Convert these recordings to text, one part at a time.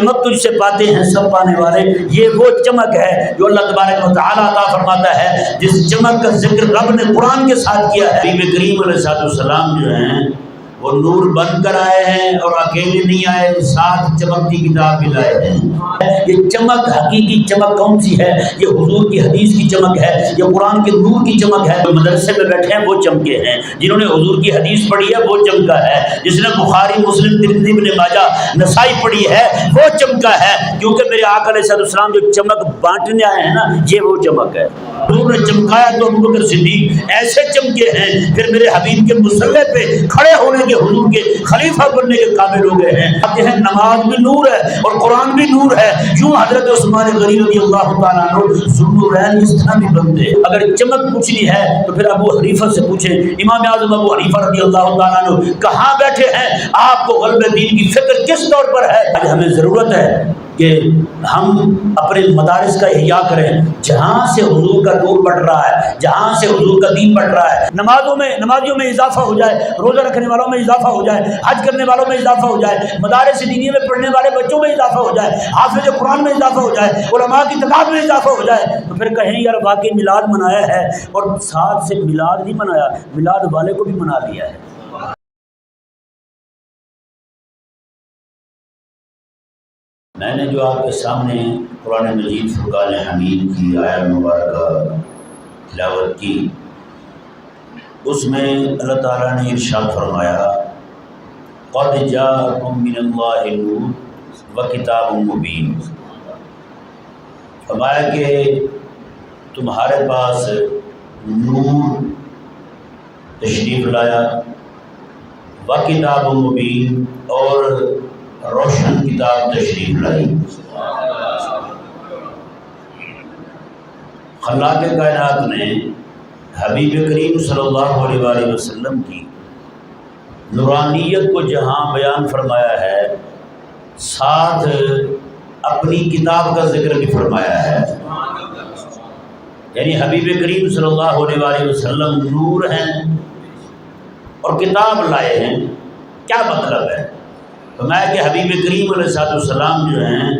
چمک تجھ سے پاتے ہیں سب پانے والے، یہ وہ چمک ہے جو اللہ تبارک و تعالیٰ عطا فرماتا ہے، جس چمک کا ذکر رب نے قرآن کے ساتھ کیا ہے۔ نبی کریم علیہ السلام جو ہیں وہ نور بن کر آئے ہیں اور اکیلے نہیں آئے، ساتھ چمکتی کتاب بھی لائے ہیں۔ یہ چمک حقیقی چمک کون سی ہے؟ یہ حضور کی حدیث کی چمک ہے، یہ قرآن کے نور کی چمک ہے۔ جو مدرسے میں بیٹھے ہیں وہ چمکے ہیں، جنہوں نے حضور کی حدیث پڑھی ہے وہ چمکا ہے، جس نے بخاری مسلم ترمذی ابن ماجہ نسائی پڑھی ہے وہ چمکا ہے، کیونکہ میرے آقا علیہ السلام جو چمک بانٹنے آئے ہیں نا، یہ وہ چمک ہے۔ حضور نے چمکایا تو ابوبکر صدیق ایسے چمکے ہیں، پھر میرے حبیب کے مصلی پہ کھڑے ہونے کے حضور کے خلیفہ بننے کے قابل ہو گئے ہیں۔ آتے ہیں نماز بھی نور ہے اور قرآن بھی نور ہے، یوں حضرت عثمان غنی رضی اللہ تعالیٰ عنہ ذوالنورین اس طرح بھی بنتے۔ اگر چمک پوچھنی ہے تو پھر ابو حنیفہ سے پوچھیں، امام اعظم ابو حنیفہ رضی اللہ تعالیٰ عنہ کہاں بیٹھے ہیں؟ آپ کو غلبہ دین کی فکر کس طور پر ہے؟ آج ہمیں ضرورت ہے کہ ہم اپنے مدارس کا احیاء کریں، جہاں سے حضور کا نور بڑھ رہا ہے، جہاں سے حضور کا دین بڑھ رہا ہے، نمازیوں میں اضافہ ہو جائے، روزہ رکھنے والوں میں اضافہ ہو جائے، حج کرنے والوں میں اضافہ ہو جائے، مدارس دینی میں پڑھنے والے بچوں میں اضافہ ہو جائے، حافظ قرآن میں اضافہ ہو جائے، علماء کی تعداد میں اضافہ ہو جائے، تو پھر کہیں یار واقعی میلاد منایا ہے، اور ساتھ سے میلاد نہیں منایا، میلاد والے کو بھی منا لیا ہے۔ میں نے جو آپ کے سامنے قرآن مجید فرقان حمید کی آیت مبارکہ تلاوت کی، اس میں اللہ تعالیٰ نے ارشاد فرمایا قد جاءکم من اللہ نور وکتاب مبین، فرمایا کہ تمہارے پاس نور تشریف لایا، وکتاب مبین اور روشن کتاب تشریف لائی۔ خلاق کائنات نے حبیب کریم صلی اللہ علیہ وآلہ وسلم کی نورانیت کو جہاں بیان فرمایا ہے، ساتھ اپنی کتاب کا ذکر بھی فرمایا ہے۔ یعنی حبیب کریم صلی اللہ علیہ وآلہ وسلم نور ہیں اور کتاب لائے ہیں۔ کیا مطلب ہے؟ فرمایا کہ حبیب کریم علیہ السلام جو ہیں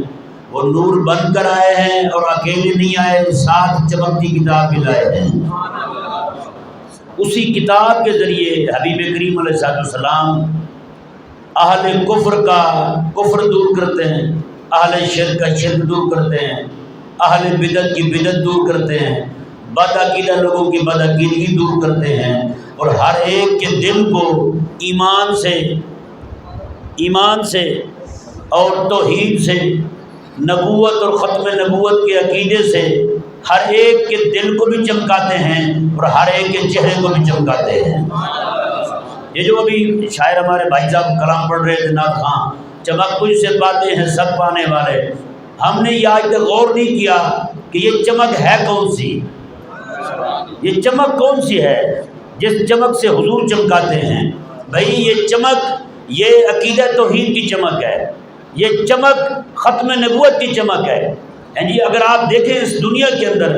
وہ نور بن کر آئے ہیں اور اکیلے نہیں آئے، ساتھ چمکتی کتاب بھی لائے ہیں۔ اسی کتاب کے ذریعے حبیب کریم علیہ السلام اہل کفر کا کفر دور کرتے ہیں، اہل شرک کا شرک دور کرتے ہیں، اہل بدعت کی بدعت دور کرتے ہیں، بد عقیدہ لوگوں کی بد عقیدگی دور کرتے ہیں، اور ہر ایک کے دل کو ایمان سے اور توحید سے، نبوت اور ختم نبوت کے عقیدے سے ہر ایک کے دل کو بھی چمکاتے ہیں اور ہر ایک کے چہرے کو بھی چمکاتے ہیں۔ یہ جو ابھی شاعر ہمارے بھائی صاحب کلام پڑھ رہے تھے نعت خواں، چمک تجھ سے پاتے ہیں سب پانے والے، ہم نے یہ آج تک غور نہیں کیا کہ یہ چمک ہے کون سی؟ یہ چمک کون سی ہے جس چمک سے حضور چمکاتے ہیں؟ بھائی یہ چمک، یہ عقیدہ توحید کی چمک ہے، یہ چمک ختم نبوت کی چمک ہے۔ یعنی اگر آپ دیکھیں اس دنیا کے اندر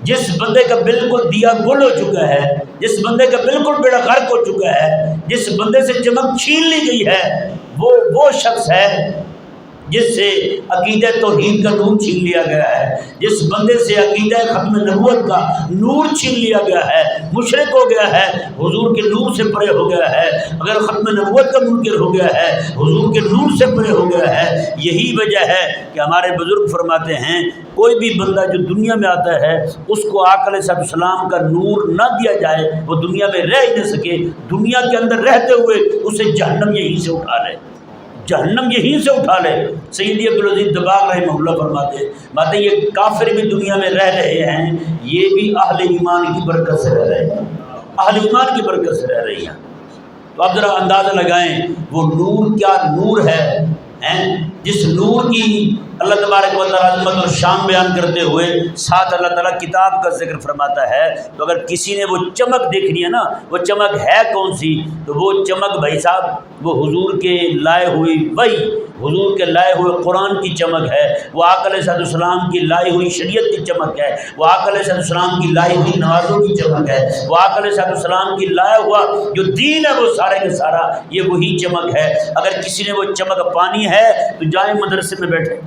جس بندے کا بالکل دیا گل ہو چکا ہے، جس بندے کا بالکل بیڑا غرق ہو چکا ہے، جس بندے سے چمک چھین لی گئی ہے، وہ شخص ہے جس سے عقیدہ توحید کا نور چھین لیا گیا ہے، جس بندے سے عقیدہ ختم نبوت کا نور چھین لیا گیا ہے، مشرک ہو گیا ہے، حضور کے نور سے پرے ہو گیا ہے، اگر ختم نبوت کا منکر ہو گیا ہے، حضور کے نور سے پرے ہو گیا ہے۔ یہی وجہ ہے کہ ہمارے بزرگ فرماتے ہیں کوئی بھی بندہ جو دنیا میں آتا ہے اس کو آقا علیہ السلام کا نور نہ دیا جائے وہ دنیا میں رہ ہی نہ سکے، دنیا کے اندر رہتے ہوئے اسے جہنم یہیں سے اٹھا لے، جہنم یہیں سے اٹھا لے۔ سیدی عبدالعزیز دباغ رحمہ اللہ فرماتے ہیں یہ کافر بھی دنیا میں رہ رہے ہیں، یہ بھی اہل ایمان کی برکت سے رہ رہے ہیں، اہل ایمان کی برکت سے رہ رہی ہیں۔ تو آپ ذرا اندازہ لگائیں وہ نور کیا نور ہے، جس نور کی اللہ تبارک و تعالیٰ عظمت اور شان بیان کرتے ہوئے ساتھ اللہ تعالیٰ کتاب کا ذکر فرماتا ہے۔ تو اگر کسی نے وہ چمک دیکھنی ہے نا، وہ چمک ہے کون سی؟ تو وہ چمک بھائی صاحب وہ حضور کے لائے ہوئی وحی، حضور کے لائے ہوئے قرآن کی چمک ہے، وہ آقا علیہ السلام کی لائی ہوئی شریعت کی چمک ہے، وہ آقا علیہ السلام کی لائی ہوئی نمازوں کی چمک ہے، وہ آقا علیہ السلام کی لایا ہوا جو دین ہے وہ سارے کا سارا یہ وہی چمک ہے۔ اگر کسی نے وہ چمک پانی ہے تو جائیں مدرسے میں بیٹھے،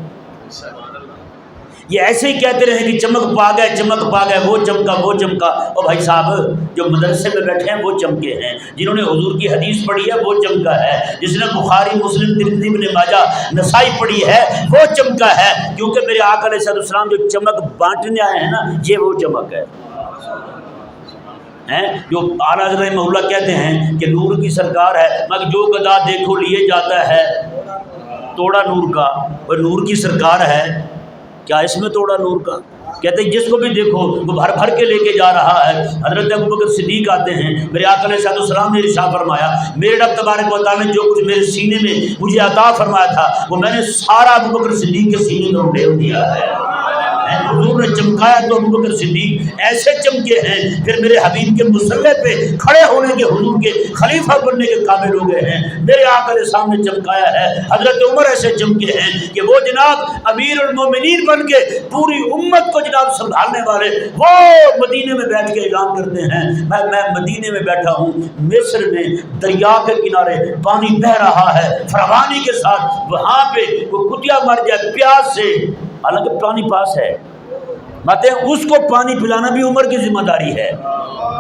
یہ ایسے ہی کہتے رہے کہ چمک پا گئے، چمک پا گئے، وہ چمکا وہ چمکا۔ اور بھائی صاحب جو مدرسے میں بیٹھے ہیں وہ چمکے ہیں، جنہوں نے حضور کی حدیث پڑھی ہے وہ چمکا ہے، جس نے بخاری مسلم ترمذی ابن ماجہ نسائی پڑھی ہے وہ چمکا ہے، کیونکہ میرے آقا علیہ السلام جو چمک بانٹنے آئے ہیں نا، یہ وہ چمک ہے جو اعلیٰ حضرت رحمہ اللہ کہتے ہیں کہ نور کی سرکار ہے، مگر جو گدا دیکھو لیے جاتا ہے توڑا نور کا، وہ نور کی سرکار ہے، کیا اس میں توڑا نور کا؟ کہتے ہیں جس کو بھی دیکھو وہ بھر بھر کے لے کے جا رہا ہے۔ حضرت ابوبکر صدیق آتے ہیں، میرے آقا علیہ السلام نے ارشاد فرمایا میرے رب تبارک و تعالیٰ نے جو کچھ میرے سینے میں مجھے عطا فرمایا تھا وہ میں نے سارا ابوبکر صدیق کے سینے میں ڈھیل دیا ہے۔ حضور نے چمکایا تو ابوبکر صدیق ایسے چمکے ہیں، پھر میرے حبیب کے مصلے پہ کھڑے ہونے کے، حضور کے خلیفہ بننے کے قابل ہو گئے ہیں۔ میرے آقا علیہ السلام نے چمکایا ہے۔ حضرت عمر ایسے چمکے ہیں کہ وہ جناب امیر المومنین بن کے پوری امت کو جناب سنبھالنے والے، وہ مدینے میں بیٹھ کے اعلان کرتے ہیں میں مدینے میں بیٹھا ہوں، مصر میں دریا کے کنارے پانی بہہ رہا ہے فراوانی کے ساتھ، وہاں پہ وہ کتیا مر جائے پیاس سے، حالانکہ پانی پاس ہے، ماتے اس کو پانی پلانا بھی عمر کی ذمہ داری ہے،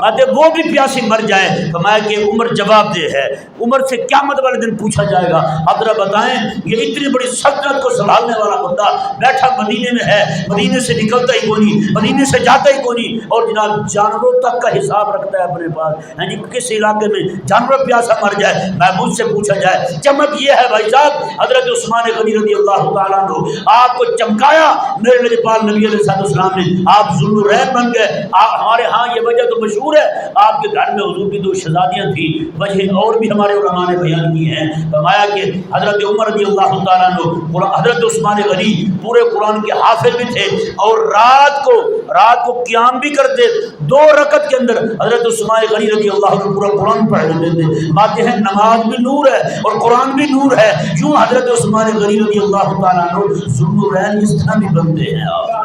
ماتے وہ بھی پیاسی مر جائے، فرمایا کہ عمر جواب دہ ہے، عمر سے قیامت والے دن پوچھا جائے گا اب ذرا بتائیں یہ اتنی بڑی سلطنت کو سنبھالنے والا بندہ بیٹھا مدینے میں ہے، مدینے سے نکلتا ہی کوئی نہیں، مدینے سے جاتا ہی کوئی نہیں، اور جناب جانوروں تک کا حساب رکھتا ہے اپنے پاس، جی کس علاقے میں جانور پیاسا مر جائے محمود سے پوچھا جائے۔ چمک یہ ہے بھائی صاحب، حضرت عثمان غنی رضی اللہ تعالیٰ عنہ آپ کو چمکایا، میرے نبی پاک نبی علیہ السلام نے، آپ ذوالنورین بن گئے۔ ہمارے ہاں یہ وجہ تو مشہور ہے، آپ کے گھر میں حضور کی 2 شہزادیاں تھیں، وجہ اور بھی ہمارے علماء نے بیان کی ہیں، فرمایا کہ حضرت عمر رضی اللہ تعالیٰ عنہ، حضرت عثمان غنی پورے قرآن کے حافظ بھی تھے، اور رات کو قیام بھی کرتے، 2 رکعت کے اندر حضرت عثمان غنی رضی اللہ عنہ پورا قرآن پڑھ لیتے تھے۔ باتیں ہیں نماز بھی نور ہے اور قرآن بھی نور ہے، یوں حضرت عثمان غنی رضی اللہ تعالیٰ عنہ ذوالنورین اس طرح بھی بنتے ہیں۔ آپ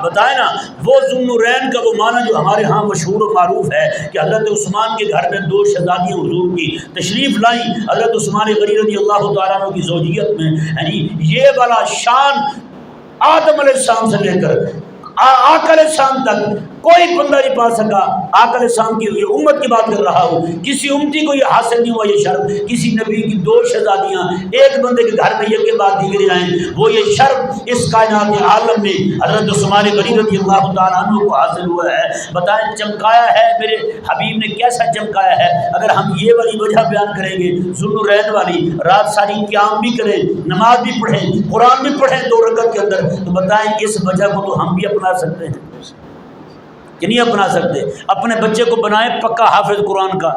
بتائیں نا، وہ ذوالنورین کا وہ معنی جو ہمارے ہاں مشہور و معروف ہے کہ حضرت عثمان کے گھر میں 2 شہزادیاں حضور کی تشریف لائیں، حضرت عثمان غنی رضی اللہ تعالیٰ عنہ کی زوجیت میں، یعنی یہ والا شان آدم علیہ السلام سے لے کر آقا علیہ السلام تک کوئی بندہ نہیں پا سکا۔ آقا علیہ السلام کی یہ امت کی بات کر رہا ہوں، کسی امتی کو یہ حاصل نہیں ہوا یہ شرف، کسی نبی کی 2 شہزادیاں ایک بندے کے گھر میں ایک کے بعد دیگرے آئیں، وہ یہ شرف اس کائنات عالم میں حضرت عثمان غنی رضی اللہ تعالیٰ عنہ کو حاصل ہوا ہے۔ بتائیں چمکایا ہے میرے حبیب نے، کیسا چمکایا ہے؟ اگر ہم یہ والی وجہ بیان کریں گے ذوالنورین والی، رات ساری قیام بھی کریں، نماز بھی پڑھیں، قرآن بھی پڑھیں 2 رکعت کے اندر، تو بتائیں اس وجہ کو تو ہم بھی اپنا سکتے ہیں کہ نہیں اپنا سکتے؟ اپنے بچے کو بنائیں پکا حافظ قرآن کا،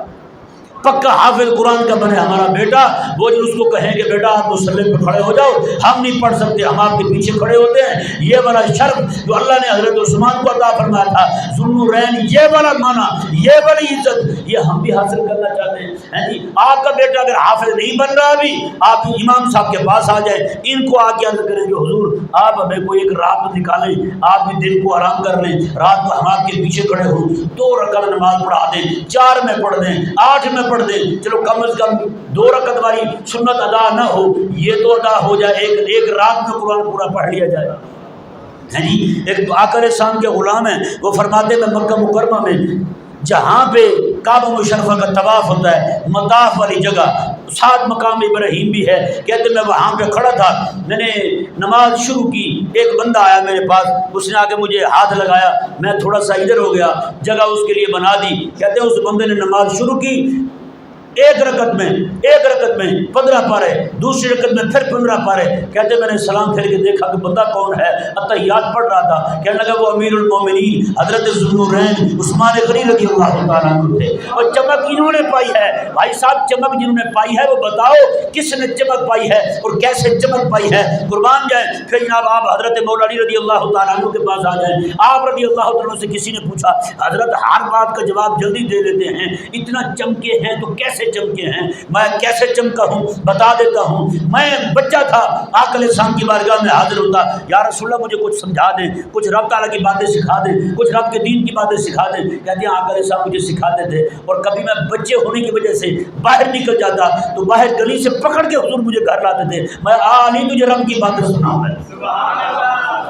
پکا حافظ قرآن کا بنے ہمارا بیٹا، وہ جو اس کو کہیں کہ بیٹا آپ مصلی پہ کھڑے ہو جاؤ، ہم نہیں پڑھ سکتے، ہم آپ کے پیچھے کھڑے ہوتے ہیں، یہ والا شرف جو اللہ نے حضرت عثمان کو عطا فرمایا تھا، ذوالنورین، یہ والا معنی، یہ والی عزت، یہ ہم بھی حاصل کرنا چاہتے ہیں۔ جی آپ کا بیٹا اگر حافظ نہیں بن رہا ابھی، آپ امام صاحب کے پاس آ جائیں، ان کو آ کے عرض کریں کہ حضور آپ ہمیں کوئی ایک رات نکالیں، آپ بھی دل کو آرام کر لیں، رات کو ہم آپ کے پیچھے کھڑے ہوں، 2 رکعت نماز پڑھا دیں، 4 میں پڑھ دیں، 8 میں پڑھ دیں، چلو کم از کم 2 رکعت والی سنت ادا نہ ہو، یہ تو ادا ہو جائے، ایک رات میں قرآن پورا پڑھ لیا جائے۔ ایک آقا علیہ السلام کے غلام ہیں، وہ فرماتے ہیں مکہ مکرمہ میں جہاں پہ کعبہ مشرفہ کا طواف ہوتا ہے، مطاف والی جگہ، ساتھ مقام ابراہیم بھی ہے، کہتے میں وہاں پہ کھڑا تھا، میں نے نماز شروع کی، ایک بندہ آیا میرے پاس، اس نے آگے مجھے ہاتھ لگایا، میں تھوڑا سا ادھر ہو گیا، جگہ اس کے لیے بنا دی، کہتے ہیں اس بندے نے نماز شروع کی، ایک رکعت میں 15 پارے، دوسری رکعت میں پھر 15 پارے، کہتے میں نے سلام پھیر کے دیکھا کہ بندہ کون ہے، اتحیات پڑھ رہا تھا، کہنے لگا وہ امیر المومنین حضرت ذوالنورین عثمان غنی رضی اللہ تعالیٰ عنہ تھے۔ اور چمک انہوں نے پائی ہے بھائی صاحب، چمک جنہوں نے پائی ہے وہ بتاؤ کس نے چمک پائی ہے اور کیسے چمک پائی ہے، قربان جائیں۔ پھر جناب آپ حضرت مولا علی رضی اللہ تعالیٰ عنہ کے پاس آ جائیں، آپ رضی اللہ تعالیٰ عنہ سے کسی نے پوچھا، حضرت ہر بات کا جواب جلدی دے لیتے ہیں، اتنا چمکے ہیں تو کیسے کیسے چمکے ہیں، میں کیسے چمکا ہوں بتا دیتا ہوں۔ میں بچہ تھا، آقا علیہ السلام کی بارگاہ میں حاضر ہوتا، یا رسول اللہ مجھے کچھ سمجھا دیں، کچھ رب تعالیٰ کی باتیں سکھا دیں، کچھ رب کے دین کی باتیں سکھا دیں۔ کہتے ہیں آقا علیہ السلام مجھے سکھاتے تھے، اور کبھی میں بچے ہونے کی وجہ سے باہر نکل جاتا تو باہر گلی سے پکڑ کے حضور مجھے گھر لاتے تھے، میں علی تجھے رب کی باتیں سناؤں گا۔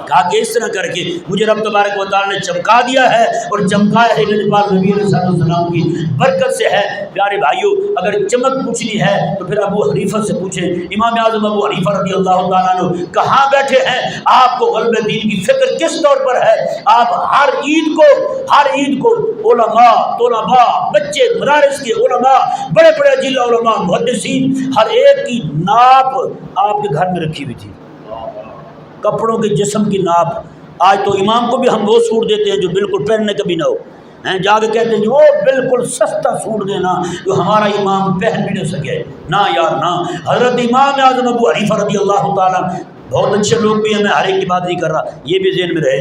کہا کہ اس طرح کر کے مجھے رب تبارک و تعالیٰ نے چمکا دیا ہے، اور چمکایا ہے میرے پاس نبی علیہ السلام کی برکت سے ہے۔ پیارے بھائیو، اگر چمک پوچھنی ہے تو پھر ابو حنیفہ سے پوچھیں۔ امام اعظم ابو حنیفہ رضی اللہ تعالیٰ عنہ کہاں بیٹھے ہیں؟ آپ کو غلبہ دین کی فکر کس طور پر ہے؟ آپ ہر عید کو علماء، طلباء، بچے مدارس کے علماء، بڑے بڑے اجل علماء، محدثین، ہر ایک کی ناپ آپ کے گھر میں رکھی ہوئی تھی، کپڑوں کے جسم کی ناپ۔ آج تو امام کو بھی ہم وہ سوٹ دیتے ہیں جو بالکل پہننے کا بھی نہ ہو، جا کے کہتے ہیں کہ وہ بالکل سستا سوٹ دینا جو ہمارا امام پہن بھی نہ سکے۔ نہ یار نہ، حضرت امام اعظم ابو حنیفہ رضی اللہ تعالیٰ، بہت اچھے لوگ بھی ہیں، میں ہر ایک کی بات نہیں کر رہا، یہ بھی ذہن میں رہے۔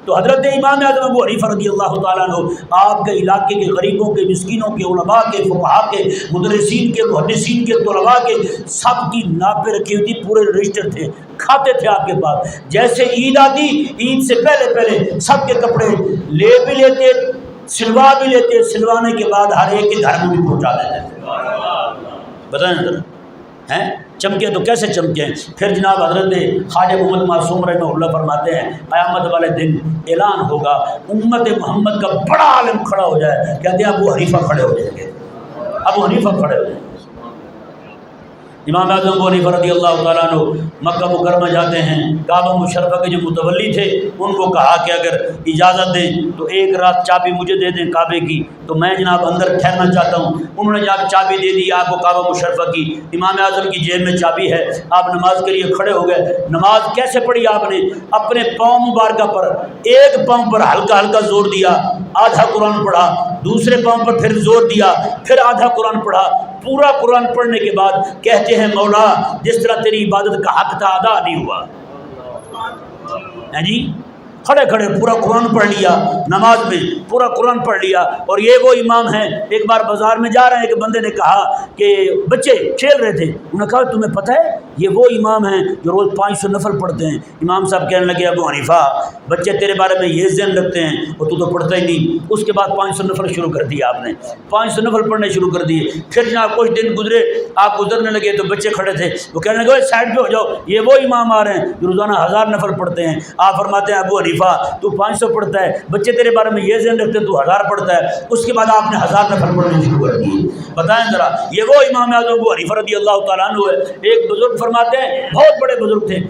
تو حضرت امام اعظم ابو حنیفہ رضی اللہ تعالیٰ عنہ آپ کے علاقے کے غریبوں کے، مسکینوں کے، علماء کے، فقہاء کے، مدرسین کے، محدثین کے، طلباء کے، سب کی ناپیں رکھی ہوئی تھی، پورے رجسٹر تھے، کھاتے تھے آپ کے پاس۔ جیسے عید آتی، عید سے پہلے سب کے کپڑے لے بھی لیتے، سلوا بھی لیتے، سلوانے کے بعد ہر ایک کے گھر میں بھی پہنچا دیتے تھے۔ بتائیں ذرا، ہیں چمکے تو کیسے چمکے ہیں؟ پھر جناب حضرت خواجہ محمد معصوم رحمہ اللہ فرماتے ہیں قیامت والے دن اعلان ہوگا، امت محمد کا بڑا عالم کھڑا ہو جائے، کہتے ہیں ابو حنیفہ کھڑے ہو جائیں گے، ابو حنیفہ کھڑے ہو جائیں گے۔ امام اعظم ابو حنیفہ رضی اللہ تعالیٰ عنہ مکہ مکرمہ جاتے ہیں، کعبہ مشرفہ کے جو متولی تھے ان کو کہا کہ اگر اجازت دیں تو ایک رات چابی مجھے دے دیں کعبے کی، تو میں جناب اندر ٹھہرنا چاہتا ہوں۔ انہوں نے جب چابی دے دی آپ کو کعبہ مشرفہ کی، امام اعظم کی جیب میں چابی ہے، آپ نماز کے لیے کھڑے ہو گئے۔ نماز کیسے پڑھی آپ نے؟ اپنے پاؤں مبارکہ پر ایک پاؤں پر ہلکا ہلکا زور دیا، آدھا قرآن پڑھا، دوسرے پاؤں پر پھر زور دیا، پھر آدھا قرآن پڑھا۔ پورا قرآن پڑھنے کے بعد کہتے ہیں مولا جس طرح تیری عبادت کا حق تھا ادا نہیں ہوا۔ جی کھڑے کھڑے پورا قرآن پڑھ لیا، نماز میں پورا قرآن پڑھ لیا۔ اور یہ وہ امام ہیں، ایک بار بازار میں جا رہے ہیں کہ بندے نے کہا کہ بچے کھیل رہے تھے، انہوں نے کہا تمہیں پتہ ہے یہ وہ امام ہیں جو روز 500 نفل پڑھتے ہیں۔ امام صاحب کہنے لگے ابو حنیفہ بچے تیرے بارے میں یہ ذہن رکھتے ہیں اور تو پڑھتا ہی نہیں۔ اس کے بعد 500 نفل شروع کر دیا آپ نے، 500 نفل پڑھنے شروع کر دیے۔ پھر جناب کچھ دن گزرے، آپ گزرنے لگے تو بچے کھڑے تھے، وہ کہنے لگے سائڈ پہ ہو جاؤ، یہ وہ امام آ رہے ہیں جو روزانہ 1000 نفل پڑھتے ہیں۔ آپ فرماتے ہیں ابو حنیفہ تو 500 پڑھتا ہے، بچے تیرے بارے میں یہ ذہن رکھتے ہیں تو 1000 پڑھتا ہے۔ اس کے بعد آپ نے 1000 نفل پڑھنے شروع کر دیے۔ بتائیں ذرا، یہ وہ امام اعظم ابو حنیفہ رضی اللہ تعالیٰ عنہ ہے۔ ایک بزرگ فرماتے ہیں، بہت بڑے بزرگ تھے،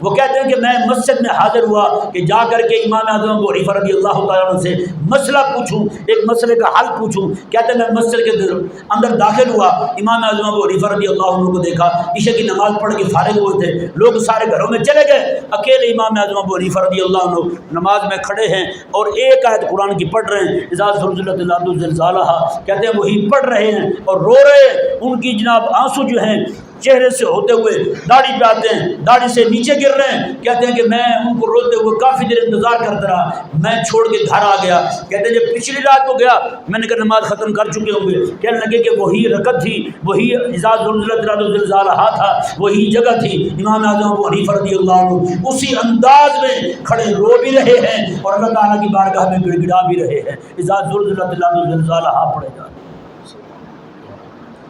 وہ کہتے ہیں کہ میں مسجد میں حاضر ہوا کہ جا کر کے امام اعظم ابو حنیفہ رضی اللہ تعالیٰ عنہ سے مسئلہ پوچھوں، ایک مسئلے کا حل پوچھوں۔ کہتے ہیں میں مسجد کے اندر داخل ہوا، امام اعظم ابو حنیفہ رضی اللہ عنہ کو دیکھا، عشاء کی نماز پڑھ کے فارغ ہوئے تھے، لوگ سارے گھروں میں چلے گئے، اکیلے امام اعظم ابو حنیفہ رضی اللہ عنہ نماز میں کھڑے ہیں اور ایک آیت قرآن کی پڑھ رہے ہیں، اذا زلزلت الارض زلزالہا، کہتے ہیں وہی پڑھ رہے ہیں اور رو رہے ہیں۔ ان کی جناب آنسو جو ہیں چہرے سے ہوتے ہوئے داڑھی پہ آتے ہیں، داڑھی سے نیچے گر رہے ہیں۔ کہتے ہیں کہ میں ان کو روتے ہوئے کافی دیر انتظار کرتا رہا، میں چھوڑ کے گھر آ گیا۔ کہتے ہیں جب پچھلی رات کو گیا میں نے کہا نماز ختم کر چکے ہوں گے، کہنے لگے کہ وہی رکعت تھی، وہی اذا زلزلت الارض زلزالہا تھا، وہی جگہ تھی۔ امام اعظم ابو حنیفہ رضی اللہ عنہ اسی انداز میں کھڑے رو بھی رہے ہیں اور اللہ تعالیٰ کی بارگاہ میں گڑ گڑا بھی رہے ہیں۔ اذا زلزلت الارض زلزالہا پڑھے گا،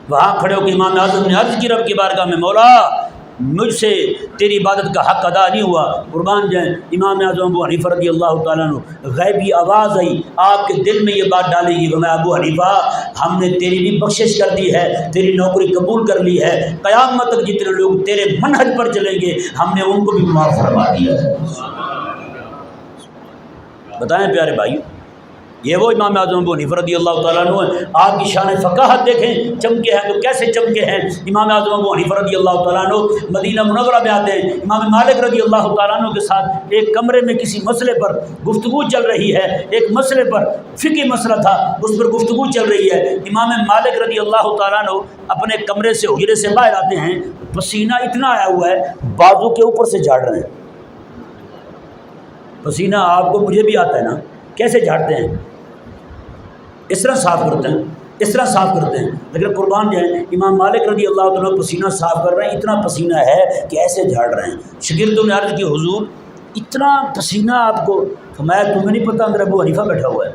وہاں کھڑے ہو کے امام اعظم نے عرض کی رب کی بارگاہ میں مولا مجھ سے تیری عبادت کا حق ادا نہیں ہوا، قربان جائیں۔ امام اعظم ابو حنیفہ رضی اللہ تعالیٰ عنہ غیبی آواز آئی، آپ کے دل میں یہ بات ڈالی گئی کہ میں ابو حنیفہ ہم نے تیری بھی بخشش کر دی ہے، تیری نوکری قبول کر لی ہے، قیامت تک جتنے لوگ تیرے منہج پر چلیں گے ہم نے ان کو بھی معاف فرما دیا ہے۔ بتائیں پیارے بھائی، یہ وہ امام اعظم ابو حنیفہ رضی اللہ تعالیٰ عنہ ہیں۔ آپ کی شان فقاہت دیکھیں، چمکے ہیں تو کیسے چمکے ہیں۔ امام اعظم ابو حنیفہ رضی اللہ تعالیٰ عنہ مدینہ منورہ میں آتے ہیں، امام مالک رضی اللہ تعالیٰ عنہ کے ساتھ ایک کمرے میں کسی مسئلے پر گفتگو چل رہی ہے، ایک مسئلے پر فقہی مسئلہ تھا، اس پر گفتگو چل رہی ہے۔ امام مالک رضی اللہ تعالیٰ عنہ اپنے کمرے سے حجرے سے باہر آتے ہیں، پسینہ اتنا آیا ہوا ہے بازو کے اوپر سے جھاڑ رہے ہیں۔ پسینہ آپ کو مجھے بھی آتا ہے نا، کیسے جھاڑتے ہیں؟ اس طرح صاف کرتے ہیں، اس طرح صاف کرتے ہیں. لیکن قربان جائیں امام مالک رضی اللہ عنہ پسینہ صاف کر رہے ہیں، اتنا پسینہ ہے کہ ایسے جھاڑ رہے ہیں. شاگردوں نے عرض کی حضور اتنا پسینہ آپ کو؟ فرمایا تمہیں نہیں پتہ اندر ابو حنیفہ بیٹھا ہوا ہے.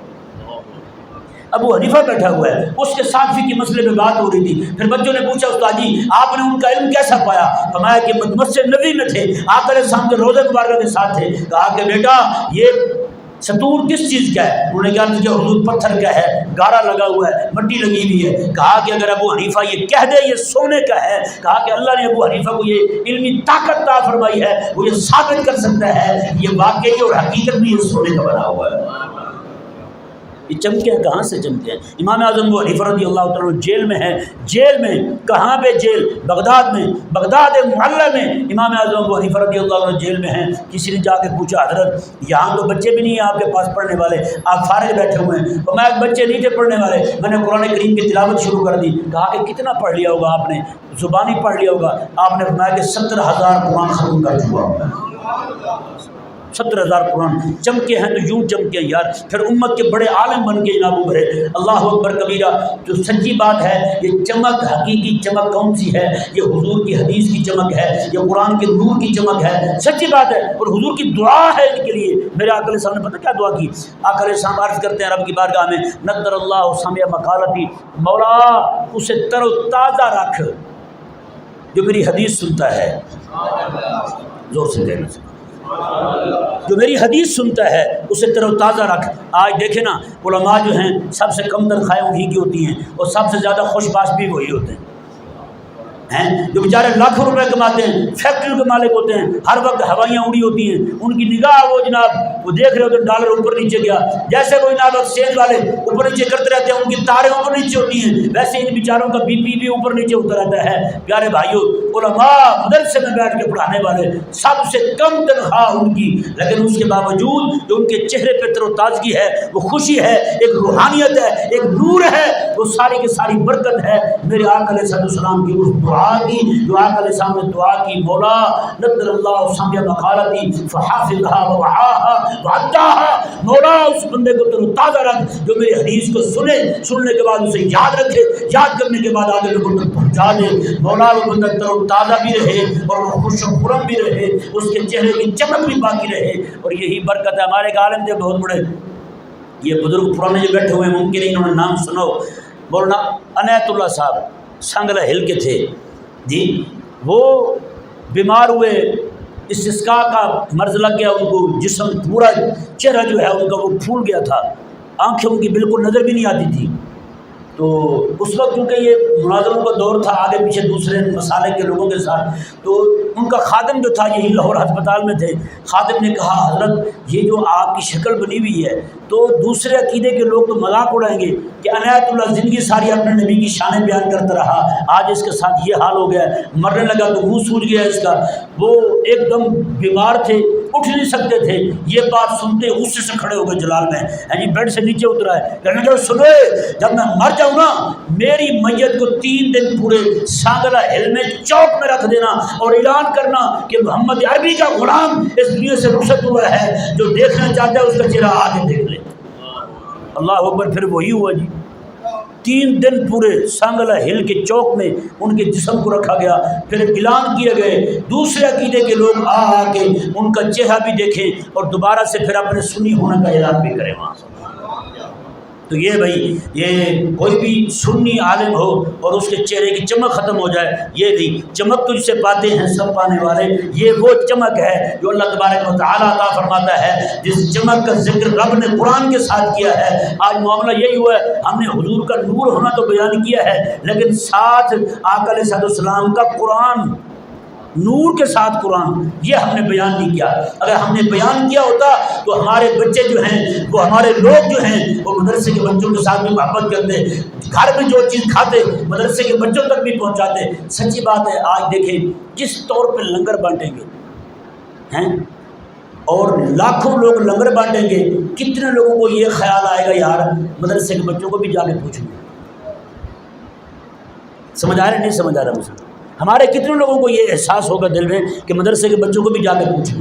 ابو حنیفہ بیٹھا ہوا ہے، اس کے ساتھ فقہ مسئلے میں بات ہو رہی تھی. پھر بچوں نے پوچھا استاد جی آپ نے ان کا علم کیسا پایا؟ فرمایا کہ مسجد نبی میں تھے، آقا علیہ السلام کے روضہ مبارکہ کے ساتھ تھے. کہا کہ بیٹا یہ ستور کس چیز کا ہے؟ انہوں نے کہا کہ حضور پتھر کا ہے، گارا لگا ہوا ہے، مٹی لگی ہوئی ہے. کہا کہ اگر ابو حنیفہ یہ کہہ دے یہ سونے کا ہے، کہا کہ اللہ نے ابو حنیفہ کو یہ علمی طاقت عطا فرمائی ہے، وہ یہ ثابت کر سکتا ہے یہ واقعی اور حقیقت میں یہ سونے کا بنا ہوا ہے. یہ چمکے ہیں کہاں سے چمکے ہیں؟ امام اعظم ابو حنیفہ رضی اللہ تعالیٰ جیل میں ہے. جیل میں کہاں پہ جیل؟ بغداد میں، بغداد معلیٰ میں امام اعظم ابو حنیفہ رضی اللہ عنہ جیل میں ہیں. کسی نے جا کے پوچھا حضرت یہاں تو بچے بھی نہیں ہیں آپ کے پاس پڑھنے والے، آپ فارغ بیٹھے ہوئے ہیں. تو میں بچے نہیں تھے پڑھنے والے، میں نے قرآن کریم کی تلاوت شروع کر دی. کہا کہ کتنا پڑھ لیا ہوگا آپ نے؟ زبانی پڑھ لیا ہوگا. آپ نے فرمایا کہ 70,000 قرآن ختم کر چکا ہوں. 70,000 قرآن. چمکے ہیں تو یوں چمکے یار. پھر امت کے بڑے عالم بن کے جناب ابھرے. اللہ اکبر کبیرہ. جو سچی بات ہے یہ چمک، حقیقی چمک کون سی ہے؟ یہ حضور کی حدیث کی چمک ہے، یہ قرآن کے نور کی چمک ہے. سچی بات ہے. اور حضور کی دعا ہے ان کے لیے. میرے آقا علیہ السلام نے پتہ کیا دعا کی؟ آقا علیہ السلام عرض کرتے ہیں رب کی بارگاہ میں نظر اللہ سمع مقالتی، مولا اسے تر و تازہ رکھ جو میری حدیث سنتا ہے. زور سے کہنا سے جو میری حدیث سنتا ہے اسے تر و تازہ رکھ. آج دیکھیں نا علماء جو ہیں سب سے کم تنخواہیں وہی کی ہوتی ہیں اور سب سے زیادہ خوش باش بھی وہی ہوتے ہیں جو بیچارے لاکھوں روپے کماتے ہیں، فیکٹریوں کے مالک ہوتے ہیں، ہر وقت ہوائیاں اڑی ہوتی ہیں. ان کی نگاہ وہ جناب وہ دیکھ رہے ہوتے ہیں ڈالر اوپر نیچے گیا. جیسے وہ جناب ایکسچینج والے اوپر نیچے کرتے رہتے ہیں، ان کی تاریں اوپر نیچے ہوتی ہیں، ویسے ان بیچاروں کا بی پی بھی اوپر نیچے ہوتا رہتا ہے. پیارے بھائیوں علماء مدرسے میں بیٹھ کے پڑھانے والے سب سے کم تنخواہ ان کی، لیکن اس کے باوجود جو ان کے چہرے پہ تر و تازگی ہے، وہ خوشی ہے، ایک روحانیت ہے، ایک نور ہے، وہ ساری کی ساری برکت ہے میرے آقا علیہ السلام کی اس دعا کی. جو آقا علیہ السلام نے دعا کی مولا نظر اللہ سمع مقالتی فحافظها ووعاها وعداها، مولا اس بندے کو تر و تازہ رکھ جو میری حدیث کو سننے کے بعد اسے یاد رکھے، یاد کرنے کے بعد آگے لوگوں تک پہنچا دے. مولا وہ بندہ تر و تازہ بھی رہے اور وہ خوش و خرم بھی رہے، اس کے چہرے کی چمک بھی باقی رہے. اور یہی برکت ہے. ہمارے ایک عالم تھے بہت بڑے، یہ بزرگ پرانے جو بیٹھے ہوئے ممکن ہے انہوں نے نام سنو، مولانا عنایت اللہ صاحب سنگلہ ہل کے تھے جی. وہ بیمار ہوئے، استسقاء کا مرض لگ گیا ان کو، جسم پورا چہرہ جو ہے ان کا وہ پھول گیا تھا، آنکھیں ان کی بالکل نظر بھی نہیں آتی تھی. تو اس وقت کیونکہ یہ مناظروں کا دور تھا آگے پیچھے دوسرے مسالے کے لوگوں کے ساتھ، تو ان کا خادم جو تھا یہی لاہور ہسپتال میں تھے. خادم نے کہا حضرت یہ جو آپ کی شکل بنی ہوئی ہے تو دوسرے عقیدے کے لوگ تو مذاق اڑائیں گے کہ عنایت اللہ زندگی ساری اپنے نبی کی شانیں بیان کرتا رہا، آج اس کے ساتھ یہ حال ہو گیا ہے، مرنے لگا تو منہ سوج گیا اس کا. وہ ایک دم بیمار تھے، اٹھ نہیں سکتے تھے. یہ بات سنتے غصے سے کھڑے ہو گئے جلال میں، یعنی بیڈ سے نیچے اترا ہے. کہنے لگا سنو جب میں مر جاؤں نا میری میت کو 3 دن پورے سانگلہ ہل میں چوک میں رکھ دینا اور اعلان کرنا کہ محمد عربی کا غلام اس دنیا سے رخصت ہوا ہے، جو دیکھنا چاہتا ہے اس کا چہرہ آگے دیکھ لے. اللہ اکبر. پھر وہی ہوا جی. 3 دن پورے سانگلہ ہل کے چوک میں ان کے جسم کو رکھا گیا. پھر اعلان کیے گئے دوسرے عقیدے کے لوگ آ کے ان کا چہرہ بھی دیکھیں اور دوبارہ سے پھر اپنے سنی ہونے کا اعلان بھی کریں وہاں سے. تو یہ بھائی یہ کوئی بھی سنی عالم ہو اور اس کے چہرے کی چمک ختم ہو جائے، یہ نہیں. چمک تجھ سے پاتے ہیں سب پانے والے، یہ وہ چمک ہے جو اللہ تبارک و تعالیٰ عطا فرماتا ہے، جس چمک کا ذکر رب نے قرآن کے ساتھ کیا ہے. آج معاملہ یہی ہوا ہے، ہم نے حضور کا نور ہونا تو بیان کیا ہے لیکن ساتھ آقا علیہ السلام کا قرآن، نور کے ساتھ قرآن، یہ ہم نے بیان نہیں کیا. اگر ہم نے بیان کیا ہوتا تو ہمارے بچے جو ہیں وہ ہمارے لوگ جو ہیں وہ مدرسے کے بچوں کے ساتھ بھی محبت کرتے، گھر میں جو چیز کھاتے مدرسے کے بچوں تک بھی پہنچاتے. سچی بات ہے. آج دیکھیں کس طور پہ لنگر بانٹیں گے ہیں اور لاکھوں لوگ لنگر بانٹیں گے، کتنے لوگوں کو یہ خیال آئے گا یار مدرسے کے بچوں کو بھی جا کے پوچھوں گے. سمجھ آ رہا نہیں سمجھ آ رہا مجھے؟ ہمارے کتنے لوگوں کو یہ احساس ہوگا دل میں کہ مدرسے کے بچوں کو بھی جا کے پوچھیں.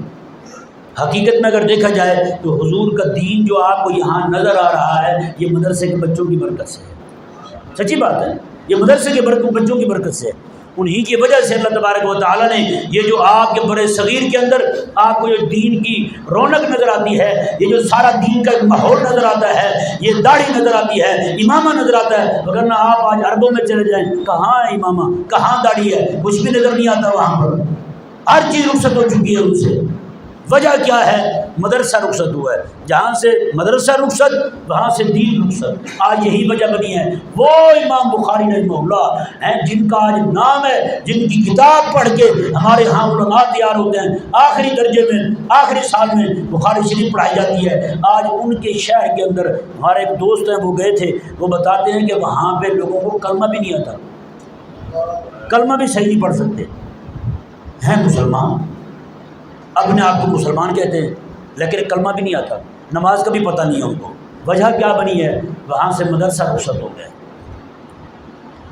حقیقت میں اگر دیکھا جائے تو حضور کا دین جو آپ کو یہاں نظر آ رہا ہے یہ مدرسے کے بچوں کی برکت سے ہے. سچی بات ہے، یہ مدرسے کے برکت، بچوں کی برکت سے، انہی کی وجہ سے اللہ تبارک و تعالیٰ نے یہ جو آپ کے برے صغیر کے اندر آپ کو جو دین کی رونق نظر آتی ہے، یہ جو سارا دین کا ماحول نظر آتا ہے، یہ داڑھی نظر آتی ہے، امامہ نظر آتا ہے، وگرنہ آپ آج عربوں میں چلے جائیں، کہاں ہے امامہ، کہاں داڑھی ہے، کچھ بھی نظر نہیں آتا وہاں پر، ہر چیز رخصت ہو چکی ہے ان سے۔ وجہ کیا ہے؟ مدرسہ رخصت ہوا ہے، جہاں سے مدرسہ رخصت وہاں سے دین رخصت، آج یہی وجہ بنی ہے۔ وہ امام بخاری رحمہ اللہ ہیں جن کا آج نام ہے، جن کی کتاب پڑھ کے ہمارے ہاں علماء تیار ہوتے ہیں، آخری درجے میں آخری سال میں بخاری شریف پڑھائی جاتی ہے۔ آج ان کے شہر کے اندر ہمارے ایک دوست ہیں، وہ گئے تھے، وہ بتاتے ہیں کہ وہاں پہ لوگوں کو کلمہ بھی نہیں آتا، کلمہ بھی صحیح نہیں پڑھ سکتے ہیں، مسلمان اپنے آپ کو مسلمان کہتے ہیں لیکن کلمہ بھی نہیں آتا، نماز کا بھی پتہ نہیں ہے ان کو۔ وجہ کیا بنی ہے؟ وہاں سے مدرسہ رخصت ہو گیا۔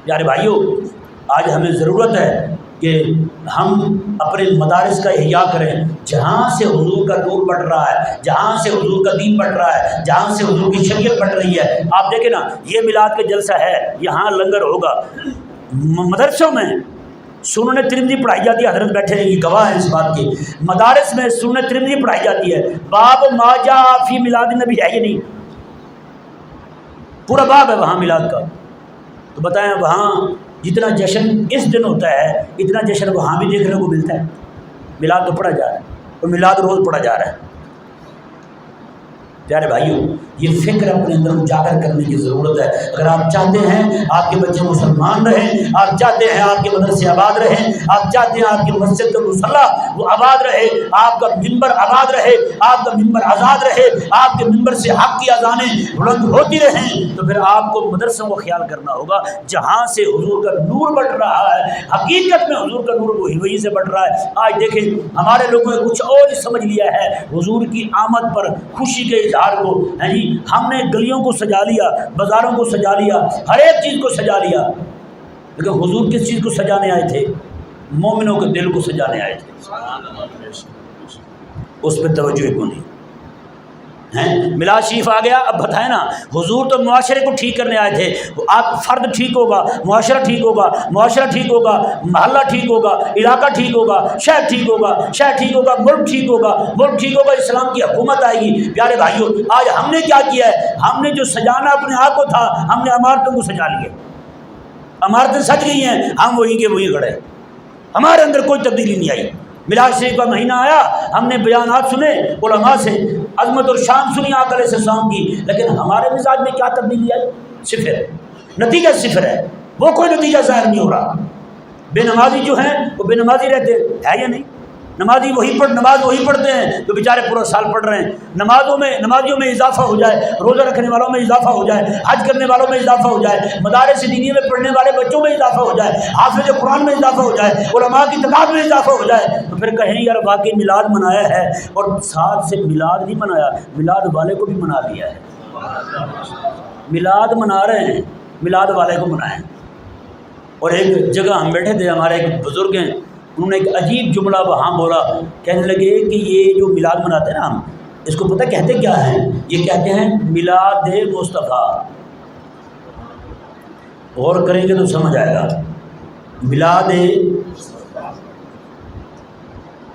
پیارے بھائیوں، آج ہمیں ضرورت ہے کہ ہم اپنے مدارس کا احیاء کریں، جہاں سے حضور کا نور بڑھ رہا ہے، جہاں سے حضور کا دین بڑھ رہا ہے، جہاں سے حضور کی شریعت بڑھ رہی ہے۔ آپ دیکھیں نا، یہ میلاد کا جلسہ ہے، یہاں لنگر ہوگا، مدرسوں میں سنن ترمذی پڑھائی جاتی ہے، حضرت بیٹھے ہیں یہ گواہ ہیں اس بات کے، مدارس میں سنن ترمذی پڑھائی جاتی ہے، باب ما جاء فی میلاد النبی ہے یہ نہیں، پورا باب ہے وہاں میلاد کا۔ تو بتائیں وہاں جتنا جشن اس دن ہوتا ہے اتنا جشن وہاں بھی دیکھنے کو ملتا ہے؟ میلاد تو پڑھا جا رہا ہے، اور میلاد روز پڑھا جا رہا ہے۔ پیارے بھائیوں، یہ فکر اپنے اندر اجاگر کرنے کی ضرورت ہے۔ اگر آپ چاہتے ہیں آپ کے بچے مسلمان رہیں، آپ چاہتے ہیں آپ کے مدرسے آباد رہیں، آپ چاہتے ہیں آپ کی مسجد کا مصلی وہ آباد رہے، آپ کا ممبر آباد رہے، آپ کا ممبر آزاد رہے، آپ کے ممبر سے حق کی اذانیں بلند ہوتی رہیں، تو پھر آپ کو مدرسوں کو خیال کرنا ہوگا جہاں سے حضور کا نور بڑھ رہا ہے۔ حقیقت میں حضور کا نور وہی سے بڑھ رہا ہے۔ آج دیکھیں ہمارے لوگوں نے کچھ اور ہی سمجھ لیا ہے، حضور کی آمد پر خوشی کے اظہار کو ہم نے گلیوں کو سجا لیا، بازاروں کو سجا لیا، ہر ایک چیز کو سجا لیا، لیکن حضور کس چیز کو سجانے آئے تھے؟ مومنوں کے دل کو سجانے آئے تھے، اس پہ توجہ کو نہیں ہیں۔ میلاد شریف آ گیا، اب بتائیں نا، حضور تو معاشرے کو ٹھیک کرنے آئے تھے، آپ فرد ٹھیک ہوگا، معاشرہ ٹھیک ہوگا، معاشرہ ٹھیک ہوگا، محلہ ٹھیک ہوگا، علاقہ ٹھیک ہوگا، شہر ٹھیک ہوگا، شہر ٹھیک ہوگا، ملک ٹھیک ہوگا، ملک ٹھیک ہوگا، اسلام کی حکومت آئے گی۔ پیارے بھائیوں، آج ہم نے کیا کیا ہے؟ ہم نے جو سجانا اپنے آپ کو تھا، ہم نے عمارتوں کو سجا لیے، عمارتیں سج گئی ہیں، ہم وہیں کے وہیں کھڑے، ہمارے اندر کوئی تبدیلی نہیں آئی۔ میلاد شریف کا مہینہ آیا، ہم نے بیانات سنے علماء سے، عظمت اور شان سنی آقا علیہ السلام کی، لیکن ہمارے مزاج میں کیا تبدیلی آئی؟ صفر، نتیجہ صفر ہے، وہ کوئی نتیجہ ظاہر نہیں ہو رہا۔ بے نمازی جو ہیں وہ بے نمازی رہتے ہیں یا نہیں؟ نماز وہی پڑھتے ہیں جو بیچارے پورا سال پڑھ رہے ہیں۔ نمازیوں میں اضافہ ہو جائے، روزہ رکھنے والوں میں اضافہ ہو جائے، حج کرنے والوں میں اضافہ ہو جائے، مدارس دینی میں پڑھنے والے بچوں میں اضافہ ہو جائے، حافظ قرآن میں اضافہ ہو جائے، علماء کی تعداد میں اضافہ ہو جائے، تو پھر کہیں یار واقعی میلاد منایا ہے، اور ساتھ سے میلاد نہیں منایا، میلاد والے کو بھی منا لیا ہے۔ میلاد منا رہے ہیں، میلاد والے کو منائیں۔ اور ایک جگہ ہم بیٹھے تھے، ہمارے ایک بزرگ ہیں، انہوں نے ایک عجیب جملہ وہاں بولا، کہنے لگے کہ یہ جو میلاد مناتے ہیں نا ہم، اس کو پتہ کہتے کیا ہیں؟ یہ کہتے ہیں میلاد مصطفیٰ۔ غور کریں گے تو سمجھ آئے گا، میلاد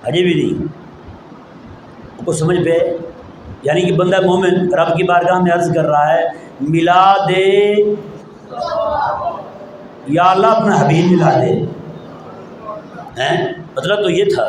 عجیب ہی نہیں کو سمجھ پہ، یعنی کہ بندہ مومن رب کی بارگاہ میں عرض کر رہا ہے میلاد یا اللہ اپنا حبیب ملا دے، مطلب تو یہ تھا،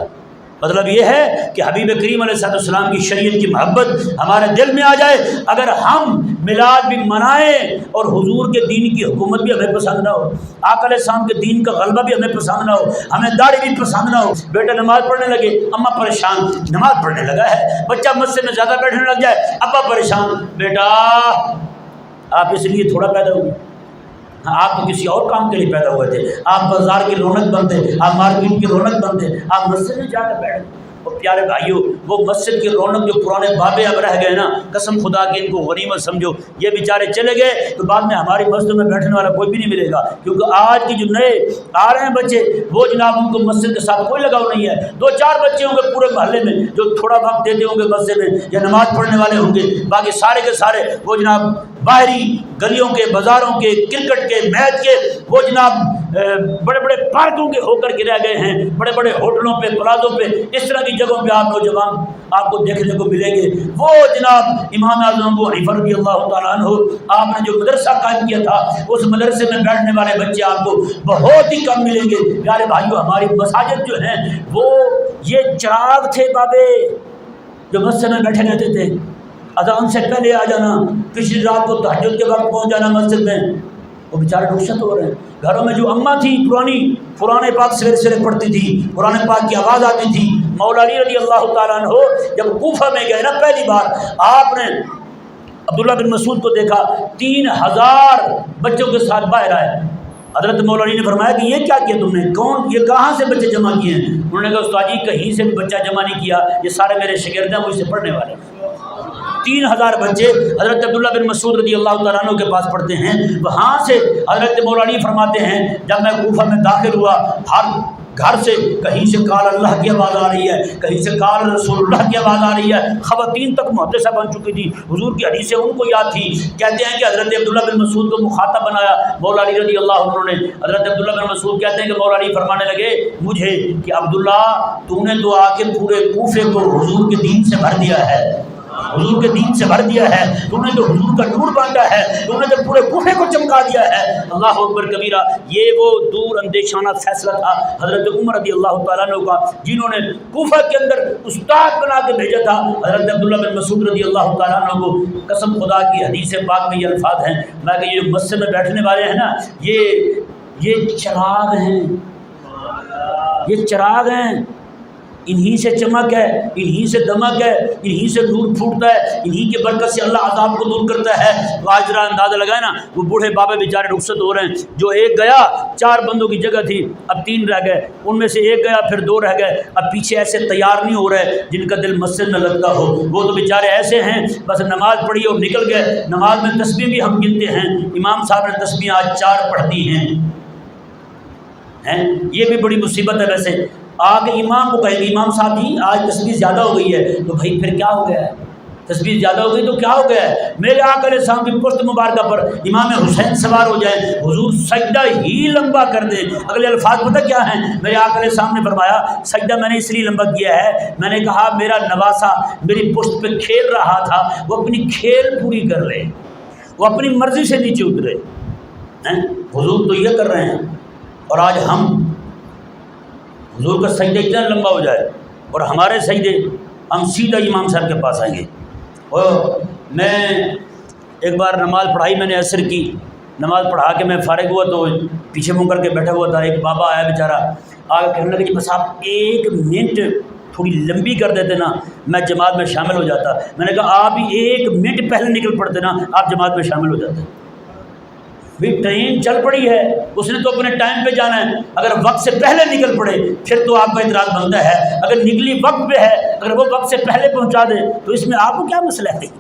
مطلب یہ ہے کہ حبیب کریم علیہ السلام کی شریعت کی محبت ہمارے دل میں آ جائے۔ اگر ہم میلاد بھی منائیں اور حضور کے دین کی حکومت بھی ہمیں پسند نہ ہو، آقا علیہ السلام کے دین کا غلبہ بھی ہمیں پسند نہ ہو، ہمیں داڑھی بھی پسند نہ ہو، بیٹا نماز پڑھنے لگے اماں پریشان، نماز پڑھنے لگا ہے، بچہ مسجد میں زیادہ بیٹھنے لگ جائے ابا پریشان، بیٹا آپ اس لیے تھوڑا پیدا ہوئے، آپ تو کسی اور کام کے لیے پیدا ہوئے تھے، آپ بازار کی رونق بنتے، آپ مارکیٹ کی رونق بنتے، آپ مسجد میں جا کر بیٹھے۔ اور پیارے بھائیوں، وہ مسجد کی رونق جو پرانے بابے اب رہ گئے نا، قسم خدا کی ان کو غنیمت سمجھو، یہ بیچارے چلے گئے تو بعد میں ہماری مسجد میں بیٹھنے والا کوئی بھی نہیں ملے گا، کیونکہ آج کی جو نئے آ رہے ہیں بچے، وہ جناب ان کو مسجد کے ساتھ کوئی لگاؤ نہیں ہے۔ 2-4 بچے ہوں گے پورے محلے میں جو تھوڑا وقت دیتے ہوں گے مسجد میں یا نماز پڑھنے والے ہوں گے، باقی سارے کے سارے وہ جناب باہری گلیوں کے بازاروں کے کرکٹ کے میچ کے وہ جناب بڑے بڑے پارکوں کے ہو کر کے رہ گئے ہیں، بڑے بڑے ہوٹلوں پہ پلازوں پہ اس طرح کی جگہوں پہ آپ نوجوان آپ کو دیکھنے کو ملیں گے۔ وہ جناب امام اعظم ابو حنیفہ رضی اللہ تعالیٰ عنہ آپ نے جو مدرسہ قائم کیا تھا اس مدرسے میں بیٹھنے والے بچے آپ کو بہت ہی کم ملیں گے۔ پیارے بھائیو، ہماری مساجد جو ہیں وہ یہ چراغ تھے بابے جو مسجد میں بیٹھے رہتے تھے، اذان سے پہلے آ جانا، پچھلی رات کو تہجد کے وقت پہنچ جانا مسجد میں، وہ بیچارے رخصت ہو رہے ہیں۔ گھروں میں جو اماں تھی پرانی قرآن پاک سویرے سویرے پڑھتی تھی، قرآن پاک کی آواز آتی تھی۔ مولا علی رضی اللہ تعالیٰ عنہ جب کوفہ میں گئے نا پہلی بار، آپ نے عبداللہ بن مسعود کو دیکھا 3000 بچوں کے ساتھ باہر آئے۔ حضرت مولا علی نے فرمایا کہ یہ کیا کیا تم نے، کون یہ کہاں سے بچے جمع کیے ہیں؟ انہوں نے کہا استاد جی کہیں سے بھی بچہ جمع نہیں کیا، یہ سارے میرے شاگرد ہیں، مجھ سے پڑھنے والے۔ 3000 بچے حضرت عبداللہ بن مسعود رضی اللہ تعالیٰ عنہ کے پاس پڑھتے ہیں۔ وہاں سے حضرت مولا علی فرماتے ہیں جب میں کوفہ میں داخل ہوا، ہر گھر سے کہیں سے قال اللہ کی آواز آ رہی ہے، کہیں سے قال رسول اللہ کی آواز آ رہی ہے۔ خواتین تک محدثہ بن چکی تھی، حضور کی حدیثیں ان کو یاد تھی۔ کہتے ہیں کہ حضرت عبداللہ بن مسعود کو مخاطب بنایا مولا علی رضی اللہ عنہ نے۔ حضرت عبداللہ بن مسعود کہتے ہیں کہ مولا علی فرمانے لگے مجھے کہ عبداللہ تو نے تو آ کے پورے کوفے کو حضور کے دین سے بھر دیا ہے، حضور کے دین سے بھر دیا ہے، تو نے تو حضور کا نور بانٹا ہے، تو نے تو پورے کوفے کو چمکا دیا ہے۔ اللہ اکبر کبیرہ۔ یہ وہ دور اندیشانہ فیصلہ تھا حضرت عمر رضی اللہ تعالیٰ عنہ کا، جنہوں نے کوفہ کے اندر استاد بنا کے بھیجا تھا حضرت عبداللہ بن مسعود رضی اللہ تعالیٰ عنہ کو۔ قسم خدا کی حدیث پاک میں یہ الفاظ ہیں، میں کہ یہ مسجد میں بیٹھنے والے ہیں نا، یہ چراغ ہیں، یہ چراغ ہیں، انہی سے چمک ہے، انہی سے دمک ہے، انہی سے نور پھوٹتا ہے، انہی کے برکت سے اللہ عذاب کو دور کرتا ہے۔ تو آج ذرا اندازہ لگائے نا، وہ بوڑھے بابے بیچارے رخصت ہو رہے ہیں، جو ایک گیا 4 بندوں کی جگہ تھی، اب 3 رہ گئے، ان میں سے ایک گیا پھر 2 رہ گئے، اب پیچھے ایسے تیار نہیں ہو رہے جن کا دل مسجد میں لگتا ہو، وہ تو بیچارے ایسے ہیں بس نماز پڑھی اور نکل گئے۔ نماز میں تسبیح بھی ہم گنتے ہیں، امام صاحب نے تسبیح آج 4 پڑھ دی ہیں، یہ بھی بڑی مصیبت ہے۔ ویسے آگے امام کو کہیں گے امام صاحب جی آج تسبیح زیادہ ہو گئی ہے، تو بھائی پھر کیا ہو گیا ہے؟ تسبیح زیادہ ہو گئی تو کیا ہو گیا ہے؟ میرے آقا علیہ السلام کی پشت مبارکہ پر امام حسین سوار ہو جائے، حضور سجدہ ہی لمبا کر دیں۔ اگلے الفاظ پتہ کیا ہیں؟ میرے آقا علیہ السلام نے فرمایا سجدہ میں نے اس لیے لمبا کیا ہے، میں نے کہا میرا نواسا میری پشت پہ کھیل رہا تھا، وہ اپنی کھیل پوری کر لے، وہ اپنی مرضی سے نیچے اترے۔ حضور تو یہ کر رہے ہیں، اور آج ہم حضور کا سجدہ اتنا لمبا ہو جائے اور ہمارے سجدے ہم سیدھا امام صاحب کے پاس آئیں گے۔ اور میں ایک بار نماز پڑھائی، میں نے عصر کی نماز پڑھا کے میں فارغ ہوا تو پیچھے منہ کر کے بیٹھا ہوا تھا، ایک بابا آیا بیچارہ، آگے کہنے لگے کہ بس آپ 1 منٹ تھوڑی لمبی کر دیتے نا میں جماعت میں شامل ہو جاتا۔ میں نے کہا آپ 1 منٹ پہلے نکل پڑتے نا آپ جماعت میں شامل ہو جاتے۔ بھی ٹرین چل پڑی ہے، اس نے تو اپنے ٹائم پہ جانا ہے، اگر وقت سے پہلے نکل پڑے پھر تو آپ کا اعتراض بنتا ہے، اگر نکلی وقت پہ ہے اگر وہ وقت سے پہلے پہنچا دے تو اس میں آپ کو کیا مسئلہ ہے؟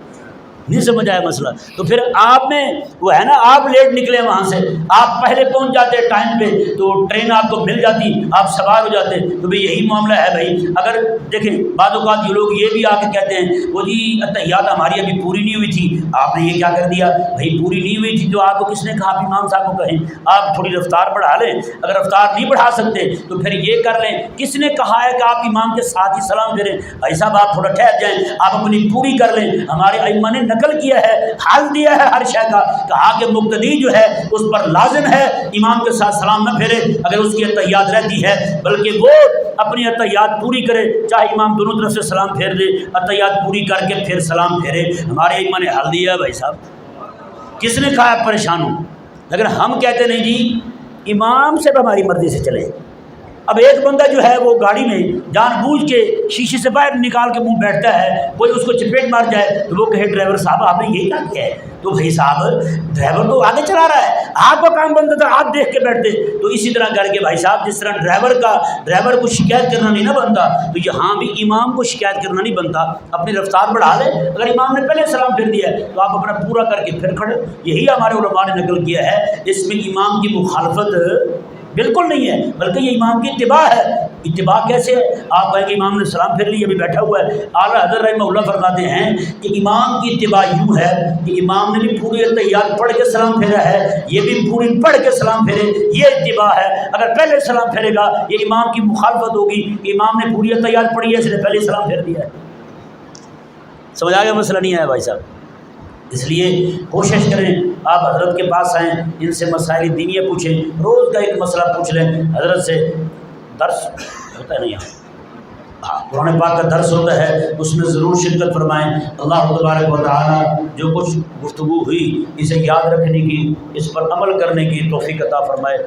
نہیں سمجھ آیا مسئلہ؟ تو پھر آپ میں وہ ہے نا، آپ لیٹ نکلے وہاں سے، آپ پہلے پہنچ جاتے ٹائم پہ تو ٹرین آپ کو مل جاتی، آپ سوار ہو جاتے۔ تو بھئی یہی معاملہ ہے بھائی۔ اگر دیکھیں بعض اوقات یہ لوگ یہ بھی آ کے کہتے ہیں وہ جی اتحیات ہماری ابھی پوری نہیں ہوئی تھی، آپ نے یہ کیا کر دیا؟ بھائی پوری نہیں ہوئی تھی تو آپ کو کس نے کہا؟ آپ امام صاحب کو کہیں آپ تھوڑی رفتار بڑھا لیں، اگر رفتار نہیں بڑھا سکتے تو پھر یہ کر لیں، کس نے کہا ہے کہ آپ امام کے ساتھ ہی سلام پھیریں؟ بھائی صاحب آپ تھوڑا ٹھہر جائیں، آپ اپنی پوری کر لیں۔ ہمارے ائمہ نے نقل کیا ہے، حل دیا ہے ہر شے کا، کہا کہ مقتدی جو ہے اس پر لازم ہے امام کے ساتھ سلام نہ پھیرے اگر اس کی اتحیات رہتی ہے، بلکہ وہ اپنی اتحیات پوری کرے، چاہے امام دونوں طرف سے سلام پھیر دے، اتحیات پوری کر کے پھر سلام پھیرے۔ ہمارے ائمہ نے حل دیا ہے بھائی صاحب، کس نے کہا آپ پریشان ہوں؟ لیکن ہم کہتے نہیں جی امام سے ہماری مرضی سے چلے۔ اب ایک بندہ جو ہے وہ گاڑی میں جان بوجھ کے شیشے سے باہر نکال کے منہ بیٹھتا ہے، کوئی اس کو چپیٹ مار جائے تو وہ کہے ڈرائیور صاحب آپ نے یہ کیا کیا ہے؟ تو بھائی صاحب ڈرائیور تو آگے چلا رہا ہے، آپ کا کام بنتا تھا آپ دیکھ کے بیٹھتے۔ تو اسی طرح کر کے بھائی صاحب جس طرح ڈرائیور کو شکایت کرنا نہیں نہ بنتا، تو یہاں بھی امام کو شکایت کرنا نہیں بنتا، اپنی رفتار بڑھا لے۔ اگر امام نے پہلے سلام پھیر دیا ہے تو آپ اپنا پورا کر کے پھر کھڑے۔ یہی ہمارے علماء نے نقل کیا ہے، اس میں امام کی مخالفت بالکل نہیں ہے، بلکہ یہ امام کی اتباع ہے۔ اتباع کیسے ہے؟ آپ کہیں کہ امام نے سلام پھیر لی ابھی بیٹھا ہوا ہے، اعلیٰ حضرت رحمہ اللہ فرماتے ہیں کہ امام کی اتباع یوں ہے کہ امام نے بھی پوری تحیات پڑھ کے سلام پھیرا ہے، یہ بھی پوری پڑھ کے سلام پھیرے، یہ اتباع ہے۔ اگر پہلے سلام پھیرے گا یہ امام کی مخالفت ہوگی کہ امام نے پوری تحیات پڑھی ہے اس نے پہلے سلام پھیر دیا ہے۔ سمجھ آ گیا؟ مسئلہ نہیں آیا بھائی صاحب۔ اس لیے کوشش کریں آپ حضرت کے پاس آئیں، ان سے مسائل دینیہ پوچھیں، روز کا ایک مسئلہ پوچھ لیں، حضرت سے درس ہوتا ہے نا یہاں، ہاں قرآن پاک کا درس ہوتا ہے، اس میں ضرور شرکت فرمائیں۔ اللہ تبارک و تعالی جو کچھ گفتگو ہوئی اسے یاد رکھنے کی، اس پر عمل کرنے کی توفیق عطا فرمائے۔